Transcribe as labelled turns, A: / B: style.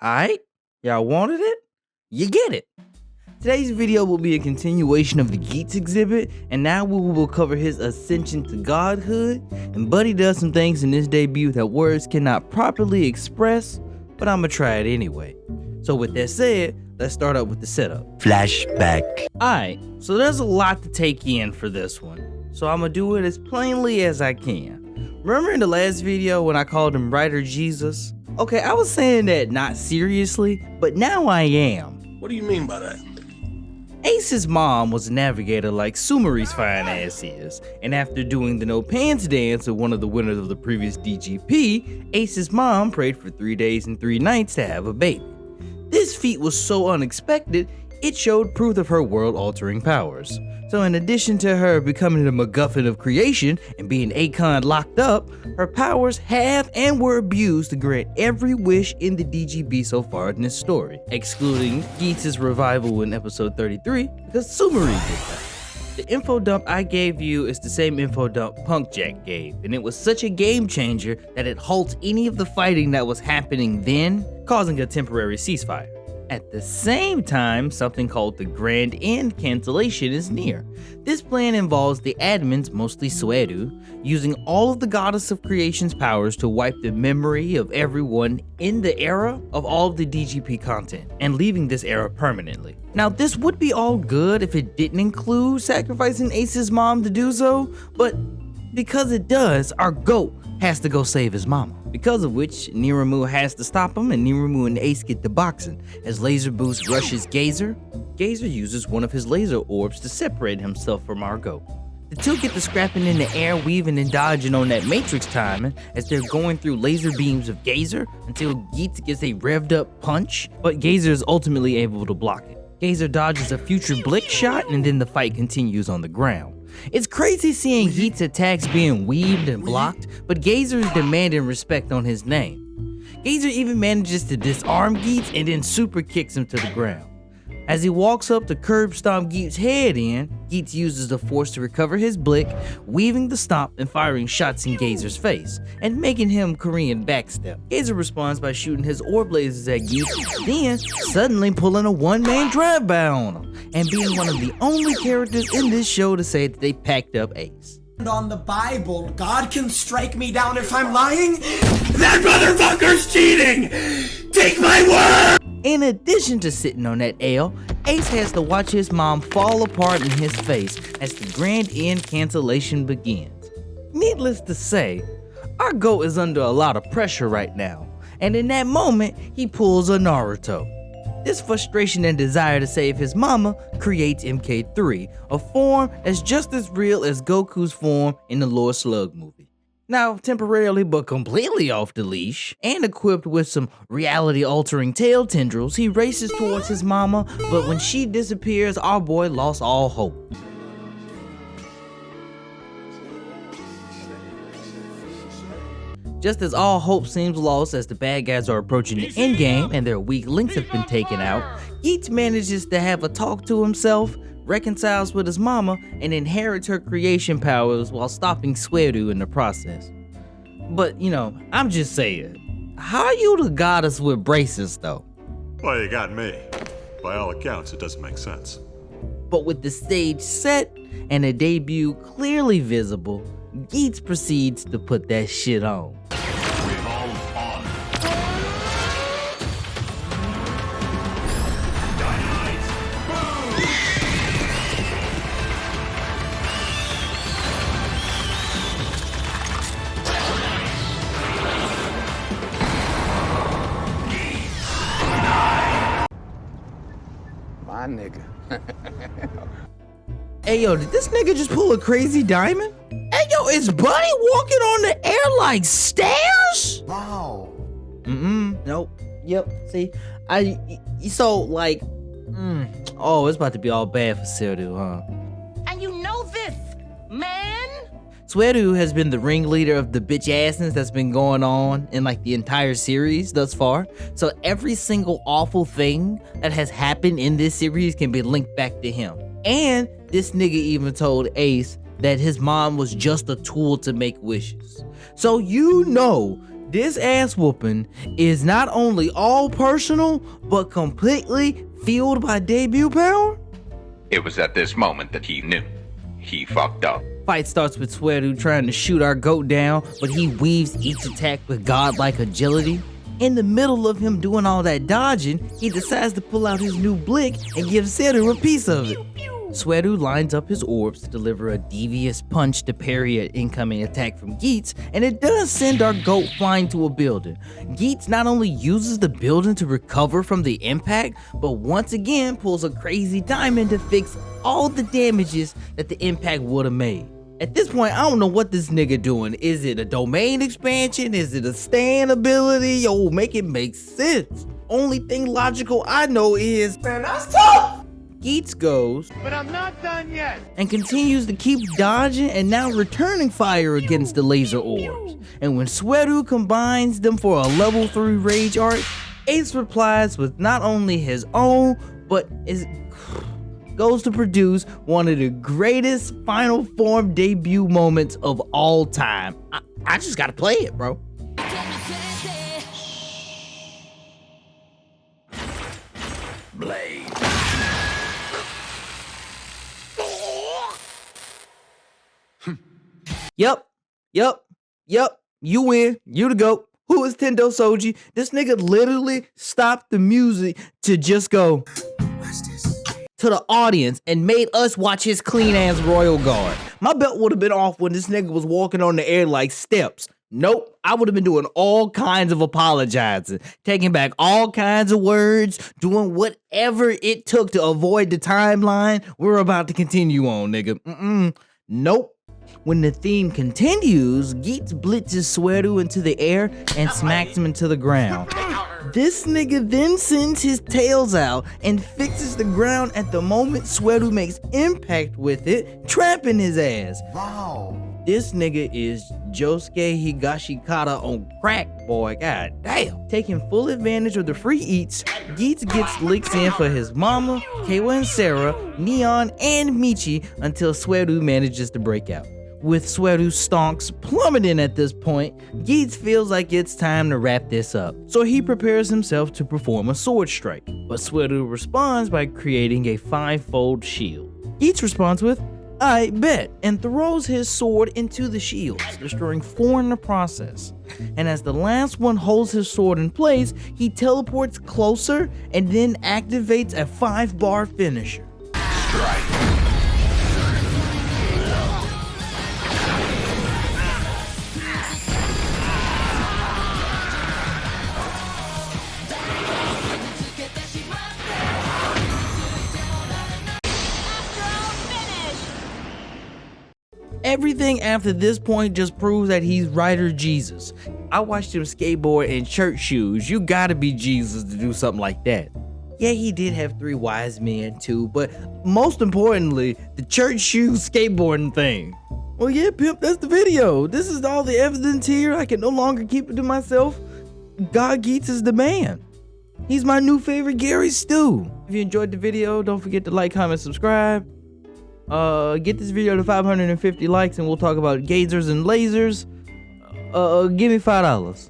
A: Alright, y'all wanted it? You get it. Today's video will be a continuation of the Geats exhibit, and now we will cover his ascension to godhood, and Buddy does some things in this debut that words cannot properly express, but I'ma try it anyway. So with that said, let's start up with the setup.
B: Flashback.
A: Alright, so there's a lot to take in for this one, so I'ma do it as plainly as I can. Remember in the last video when I called him Writer Jesus? Okay, I was saying that not seriously, but now I am.
C: What do you mean by that?
A: Ace's mom was a navigator like Sumeri's fine ass is, and after doing the no pants dance with one of the winners of the previous DGP, Ace's mom prayed for 3 days and 3 nights to have a baby. This feat was so unexpected, it showed proof of her world-altering powers. So in addition to her becoming the MacGuffin of creation and being Akon locked up, her powers have and were abused to grant every wish in the DGB so far in this story, excluding Geats' revival in episode 33 because Sumeri did that. The info dump I gave you is the same info dump Punk Jack gave, and it was such a game changer that it halts any of the fighting that was happening then, causing a temporary ceasefire. At the same time, something called the Grand End cancellation is near. This plan involves the admins, mostly Sueru, using all of the Goddess of Creation's powers to wipe the memory of everyone in the era of all of the DGP content, and leaving this era permanently. Now this would be all good if it didn't include sacrificing Ace's mom to do so, but because it does, our GOAT has to go save his mama. Because of which, Niramu has to stop him, and Niramu and Ace get to boxing. As Laser Boost rushes Gazer, Gazer uses one of his laser orbs to separate himself from our GOAT. The two get to scrapping in the air, weaving and dodging on that Matrix timing as they're going through laser beams of Gazer until Geats gets a revved up punch, but Gazer is ultimately able to block it. Gazer dodges a future Blick shot, and then the fight continues on the ground. It's crazy seeing Geats' attacks being weaved and blocked, but Gazer is demanding respect on his name. Gazer even manages to disarm Geats and then super kicks him to the ground. As he walks up to curb stomp Geats' head in, Geats uses the force to recover his Blick, weaving the stomp and firing shots in Gazer's face, and making him Korean backstep. Gazer responds by shooting his orb lasers at Geats, then suddenly pulling a one-man drive-by on him, and being one of the only characters in this show to say that they packed up Ace.
D: On the Bible, God can strike me down if I'm lying?
C: That motherfucker's cheating! Take my word!
A: In addition to sitting on that L, Ace has to watch his mom fall apart in his face as the Grand End cancellation begins. Needless to say, our GOAT is under a lot of pressure right now, and in that moment, he pulls a Naruto. This frustration and desire to save his mama creates MK3, a form that's just as real as Goku's form in the Lord Slug movie. Now, temporarily but completely off the leash, and equipped with some reality-altering tail tendrils, he races towards his mama, but when she disappears, our boy lost all hope. Just as all hope seems lost as the bad guys are approaching the endgame and their weak links have been taken out, Geats manages to have a talk to himself, reconciles with his mama, and inherits her creation powers while stopping Sueru in the process. But, you know, I'm just saying, how are you the goddess with braces though?
E: Well, you got me. By all accounts, it doesn't make sense.
A: But with the stage set and the debut clearly visible, Geats proceeds to put that shit on.
C: Revolve on. Dynamite. Boom!
B: My nigga.
A: Hey yo, did this nigga just pull a crazy diamond? Hey yo, is Buddy walking on the air like stairs?
B: Wow.
A: Nope. Yep, see, so like, oh, it's about to be all bad for Sueru, huh?
F: And you know this, man?
A: Sueru has been the ringleader of the bitch assness that's been going on in like the entire series thus far. So every single awful thing that has happened in this series can be linked back to him. And this nigga even told Ace that his mom was just a tool to make wishes. So you know This ass whooping is not only all personal, but completely fueled by debut power.
B: It was at this moment that he knew. He fucked up.
A: Fight starts with Swearu trying to shoot our goat down, but he weaves each attack with godlike agility. In the middle of him doing all that dodging, he decides to pull out his new blick and give Seru a piece of it. Swearu lines up his orbs to deliver a devious punch to parry an incoming attack from Geats, and it does send our goat flying to a building. Geats not only uses the building to recover from the impact, but once again pulls a crazy diamond to fix all the damages that the impact would have made. At this point, I don't know what this nigga doing. Is it a domain expansion? Is it a stand ability? Yo, make it make sense. Only thing logical I know is,
D: Man, that's tough!
A: Geats goes,
C: But I'm not done yet.
A: and continues to keep dodging and now returning fire against the laser orbs. And when Swearu combines them for a level 3 rage art, Ace replies with not only his own, but goes to produce one of the greatest Final Form debut moments of all time. I just gotta play it, bro.
C: Blade.
A: Yep. You win. You the GOAT. Who is Tendo Soji? This nigga literally stopped the music to just go to the audience and made us watch his clean ass Royal Guard. My belt would have been off when this nigga was walking on the air like steps. Nope, I would have been doing all kinds of apologizing, taking back all kinds of words, doing whatever it took to avoid the timeline we're about to continue on, nigga. Nope. When the theme continues, Geats blitzes Swearu into the air and smacks him into the ground. This nigga then sends his tails out and fixes the ground at the moment Swearu makes impact with it, trapping his ass.
D: Wow.
A: This nigga is Josuke Higashikata on crack, boy. God damn. Taking full advantage of the free eats, Geats gets licks in for his mama, Keiwa and Sarah, Neon, and Michi until Swearu manages to break out. With Swearu's stonks plummeting at this point, Geats feels like it's time to wrap this up, so he prepares himself to perform a sword strike. But Swearu responds by creating a 5-fold shield. Geats responds with, "I bet," and throws his sword into the shields, destroying 4 in the process. And as the last one holds his sword in place, he teleports closer and then activates a 5-bar finisher.
B: Strike.
A: Everything after this point just proves that he's Rider Jesus. I watched him skateboard in church shoes. You gotta be Jesus to do something like that. Yeah, he did have 3 wise men too, but most importantly, the church shoes skateboarding thing. Well, yeah, pimp, that's the video. This is all the evidence here. I can no longer keep it to myself. God Geats is the man. He's my new favorite Gary Stu. If you enjoyed the video, don't forget to like, comment, subscribe. Get this video to 550 likes and we'll talk about gazers and lasers. Give me $5.